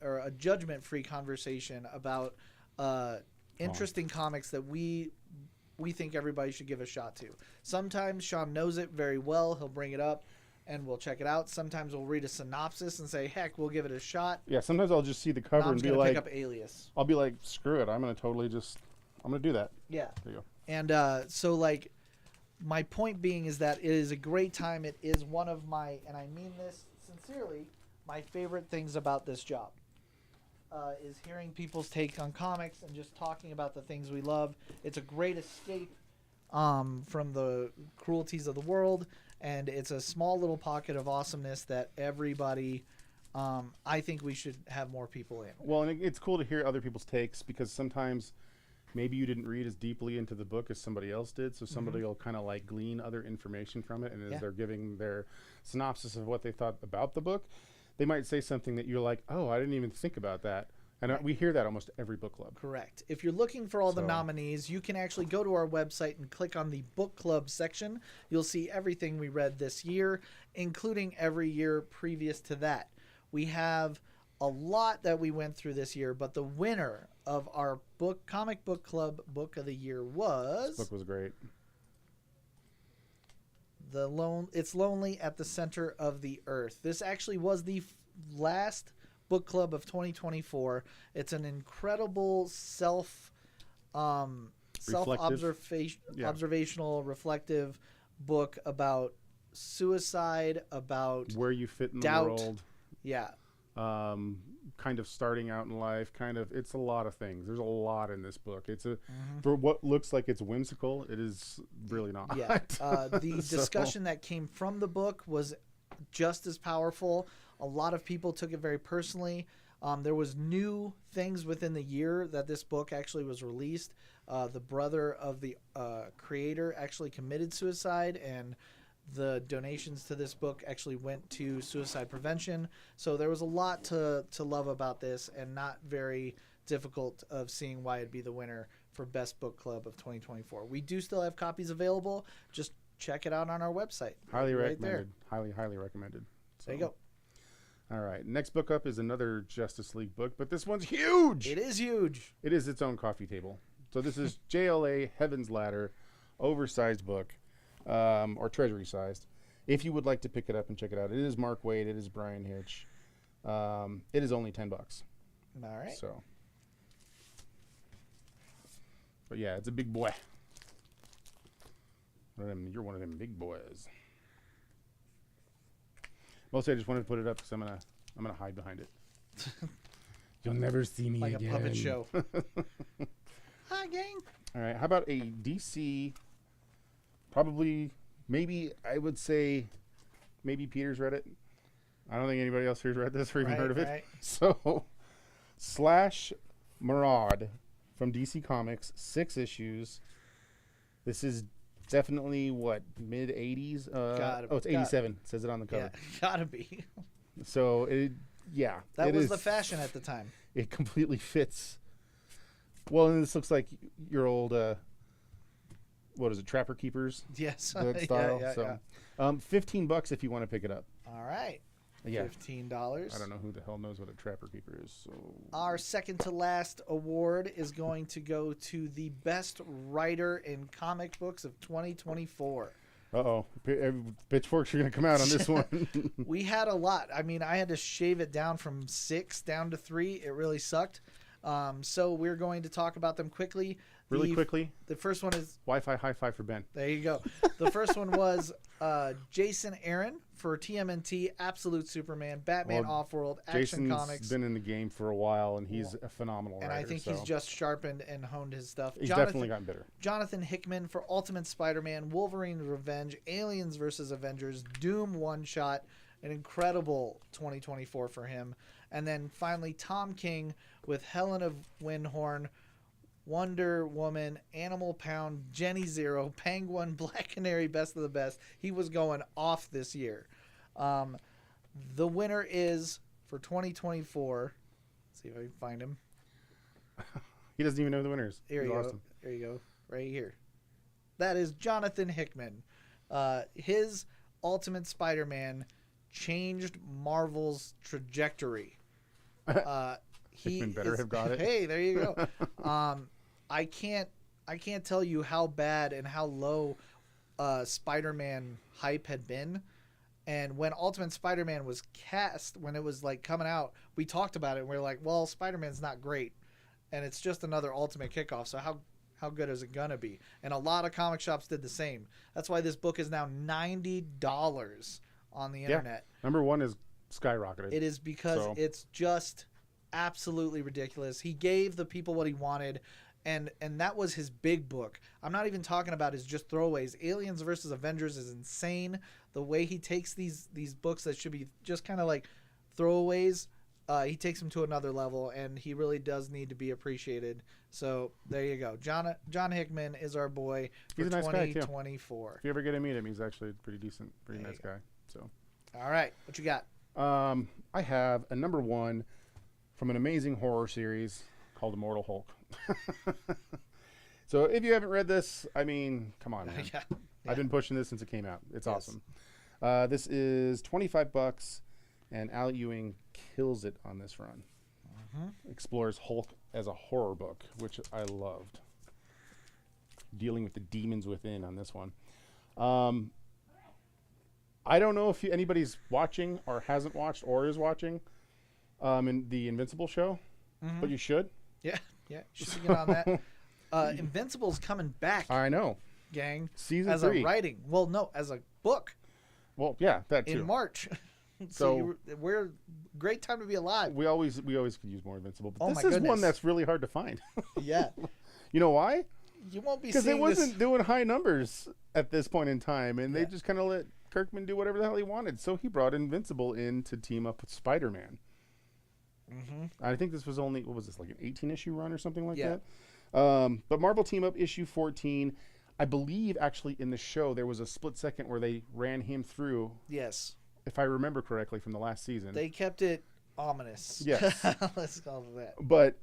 or a judgment-free conversation about interesting comics that we think everybody should give a shot to. Sometimes Sean knows it very well. He'll bring it up, and we'll check it out. Sometimes we'll read a synopsis and say, heck, we'll give it a shot. Yeah, sometimes I'll just see the cover and be gonna like, pick up Alias. I'll be like, screw it. I'm going to do that. Yeah. There you go. And so, like, my point being is that it is a great time. It is one of my, and I mean this sincerely, my favorite things about this job. Is hearing people's take on comics and just talking about the things we love. It's a great escape from the cruelties of the world, and it's a small little pocket of awesomeness that everybody, I think we should have more people in. Well, and it's cool to hear other people's takes because sometimes maybe you didn't read as deeply into the book as somebody else did, so somebody will kind of like glean other information from it, and as they're giving their synopsis of what they thought about the book, they might say something that you're like, oh, I didn't even think about that. And we hear that almost every book club. Correct. If you're looking for all the nominees, you can actually go to our website and click on the book club section. You'll see everything we read this year, including every year previous to that. We have a lot that we went through this year, but the winner of our Comic Book Club Book of the Year was... This book was great. It's Lonely at the Center of the Earth. This actually was the last book club of 2024. It's an incredible observational, reflective book about suicide, about where you fit in doubt. The world. Yeah. Kind of starting out in life, it's a lot of things. There's a lot in this book. It's for what looks like it's whimsical, it is really not. Yeah. The discussion that came from the book was just as powerful. A lot of people took it very personally. There was new things within the year that this book actually was released. The brother of the creator actually committed suicide, and the donations to this book actually went to suicide prevention. So there was a lot to love about this, and not very difficult of seeing why it'd be the winner for Best Book Club of 2024. We do still have copies available. Just check it out on our website. Highly recommended. Highly recommended. So. There you go. All right. Next book up is another Justice League book, but this one's huge. It is huge. It is its own coffee table. So this is JLA Heaven's Ladder, oversized book, or treasury sized. If you would like to pick it up and check it out, it is Mark Waid. It is Brian Hitch. It is only $10. All right. So, but yeah, it's a big boy. You're one of them big boys. Mostly, I just wanted to put it up because I'm gonna hide behind it. You'll never see me like again. Like a puppet show. Hi, gang. All right. How about a DC probably, maybe, I would say, maybe Peter's read it. I don't think anybody else here's read this or even heard of it. Right. So, Slash Maraud from DC Comics, 6 issues. This is definitely, what, mid-80s? It's 87. It says it on the cover. Yeah, gotta be. So, that was the fashion at the time. It completely fits. Well, and this looks like your old, what is it, Trapper Keepers? Yes. Book style. Yeah. $15 if you want to pick it up. All right. Yeah. $15. I don't know who the hell knows what a Trapper Keeper is. So our second to last award is going to go to the best writer in comic books of 2024. Uh-oh. Pitchforks are going to come out on this one. We had a lot. I mean, I had to shave it down from 6 down to 3. It really sucked. So we're going to talk about them quickly. Really quickly. The first one is... Wi-Fi high five for Ben. There you go. The first one was Jason Aaron for TMNT, Absolute Superman, Batman Offworld, Action Comics. Jason's been in the game for a while, and he's a phenomenal writer. And I think he's just sharpened and honed his stuff. He's definitely gotten better. Jonathan Hickman for Ultimate Spider-Man, Wolverine Revenge, Aliens vs. Avengers, Doom one-shot, an incredible 2024 for him. And then finally, Tom King with Helena Windhorn, Wonder Woman, Animal Pound, Jenny Zero, Penguin, Black Canary, Best of the Best. He was going off this year. The winner is, for 2024, let's see if I can find him. He doesn't even know the winners. Here you go. There you go. Right here. That is Jonathan Hickman. His Ultimate Spider-Man changed Marvel's trajectory. Hickman better have got it. Hey, there you go. I can't tell you how bad and how low Spider-Man hype had been. And when Ultimate Spider-Man was cast, when it was like coming out, we talked about it and we were like, well, Spider-Man's not great. And it's just another Ultimate kickoff. So how good is it going to be? And a lot of comic shops did the same. That's why this book is now $90 on the internet. Number one is skyrocketed. It is because it's just absolutely ridiculous. He gave the people what he wanted. And that was his big book. I'm not even talking about his just throwaways. Aliens versus Avengers is insane. The way he takes these books that should be just kind of like throwaways, he takes them to another level, and he really does need to be appreciated. So there you go. John Hickman is our boy for he's a nice 2024. Guy too. If you ever get to meet him, he's actually pretty decent, pretty nice guy. So, all right, what you got? I have a number one from an amazing horror series called Immortal Hulk. So if you haven't read this, I mean, come on, man. Yeah. I've been pushing this since it came out. It's awesome. This is $25, and Al Ewing kills it on this run. Explores Hulk as a horror book, which I loved. Dealing with the demons within on this one. I don't know if anybody's watching or hasn't watched or is watching in the Invincible show, but you should. Yeah, you should get on that. Invincible's coming back. I know. Gang. Season 3. As a writing. Well, no, as a book. Well, yeah, that too. In March. So we're great time to be alive. We always could use more Invincible, but this is goodness. one that's really hard to find. Yeah. You know why? You won't be because it wasn't doing high numbers at this point in time, and they just kind of let Kirkman do whatever the hell he wanted. So he brought Invincible in to team up with Spider-Man. I think this was only, what was this, like an 18-issue run or something like that? But Marvel Team Up issue 14, I believe actually in the show there was a split second where they ran him through. Yes. If I remember correctly from the last season. They kept it ominous. Yes. Let's call it that. But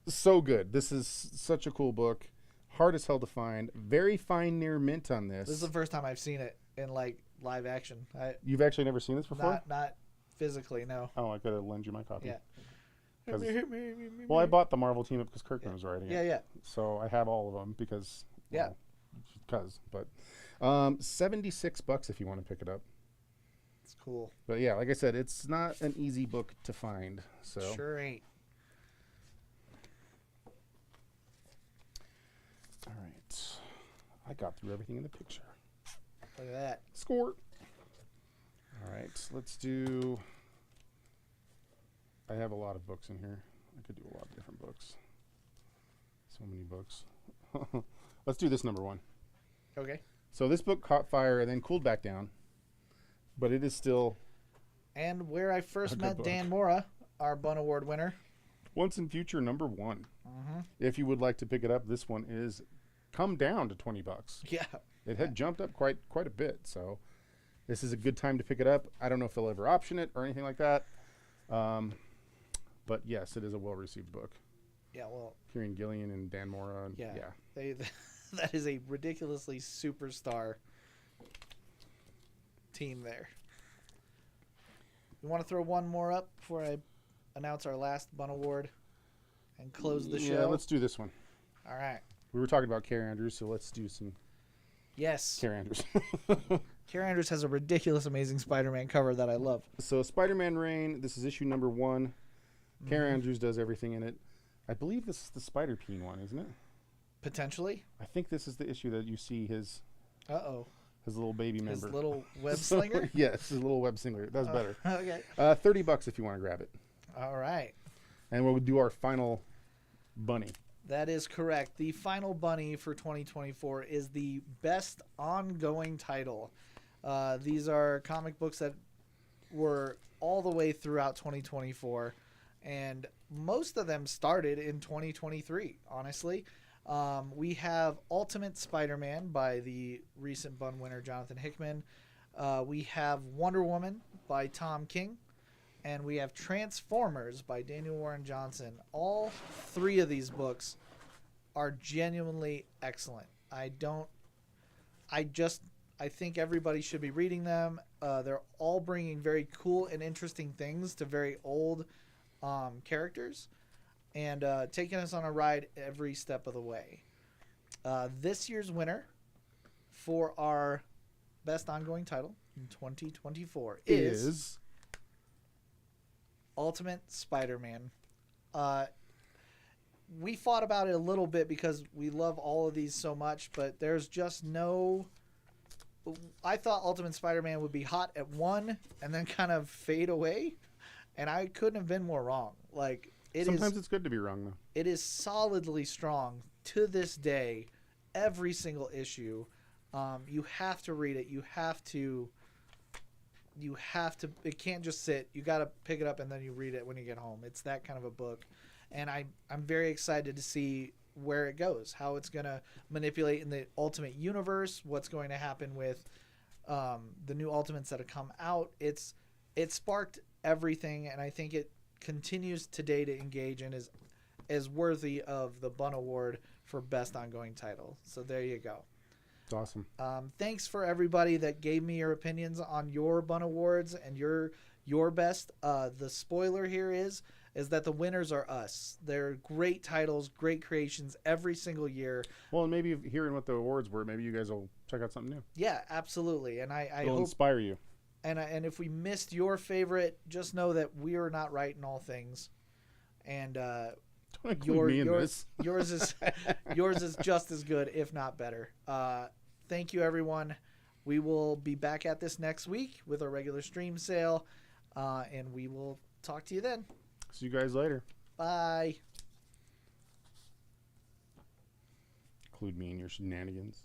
so good. This is such a cool book. Hard as hell to find. Very fine near mint on this. This is the first time I've seen it in like live action. You've actually never seen this before? Not physically, no. Oh, I gotta lend you my copy. Yeah. Well, I bought the Marvel Team Up because Kirkman was writing it. Yeah. So I have all of them because. But $76 if you want to pick it up. It's cool. But yeah, like I said, it's not an easy book to find. So sure ain't. All right, I got through everything in the picture. Look at that. Score. All right, let's do. I have a lot of books in here. I could do a lot of different books. So many books. Let's do this number one. Okay. So this book caught fire and then cooled back down, but it is still. And where I first met Dan Mora, our Bunn Award winner. Once and Future #1. Mm-hmm. If you would like to pick it up, this one is come down to $20. Yeah. It had jumped up quite a bit, so this is a good time to pick it up. I don't know if they'll ever option it or anything like that. But yes, it is a well-received book. Yeah, well. Kieran Gillian and Dan Mora. And yeah. That is a ridiculously superstar team there. We want to throw one more up before I announce our last Bunn Award and close the show. Yeah, let's do this one. All right. We were talking about Carrie Andrews, so let's do some. Yes. Carrie Andrews. Carrie Andrews has a ridiculous, amazing Spider-Man cover that I love. So Spider-Man Reign, this is issue #1. Mm-hmm. Carrie Andrews does everything in it. I believe this is the Spider-Peen one, isn't it? Potentially. I think this is the issue that you see his. His little baby member. His little web slinger? Yes, his little web slinger. That's better. Okay. $30 if you want to grab it. All right. And we'll do our final bunny. That is correct. The final bunny for 2024 is the best ongoing title. These are comic books that were all the way throughout 2024, and most of them started in 2023, honestly. We have Ultimate Spider-Man by the recent Bunn winner Jonathan Hickman. We have Wonder Woman by Tom King. And we have Transformers by Daniel Warren Johnson. All three of these books are genuinely excellent. I think everybody should be reading them. They're all bringing very cool and interesting things to very old characters and taking us on a ride every step of the way. This year's winner for our best ongoing title in 2024 is Ultimate Spider-Man. We fought about it a little bit because we love all of these so much, but there's just no... I thought Ultimate Spider-Man would be hot at 1 and then kind of fade away, and I couldn't have been more wrong. Sometimes it's good to be wrong, though. It is solidly strong to this day. Every single issue. You have to read it. You have to, it can't just sit. You got to pick it up and then you read it when you get home. It's that kind of a book. And I'm very excited to see where it goes, how it's going to manipulate in the Ultimate Universe, what's going to happen with the new Ultimates that have come out. It sparked everything, and I think it continues today to engage and is worthy of the Bunn Award for Best Ongoing Title. So there you go. It's awesome. Thanks for everybody that gave me your opinions on your Bunn Awards and your best. The spoiler here is that the winners are us. They're great titles, great creations every single year. Well, and maybe hearing what the awards were, maybe you guys will check out something new. Yeah, absolutely. And I It'll hope inspire you. And if we missed your favorite, just know that we are not right in all things. And don't include me in this. yours is just as good, if not better. Thank you, everyone. We will be back at this next week with our regular stream sale, and we will talk to you then. See you guys later. Bye. Include me in your shenanigans.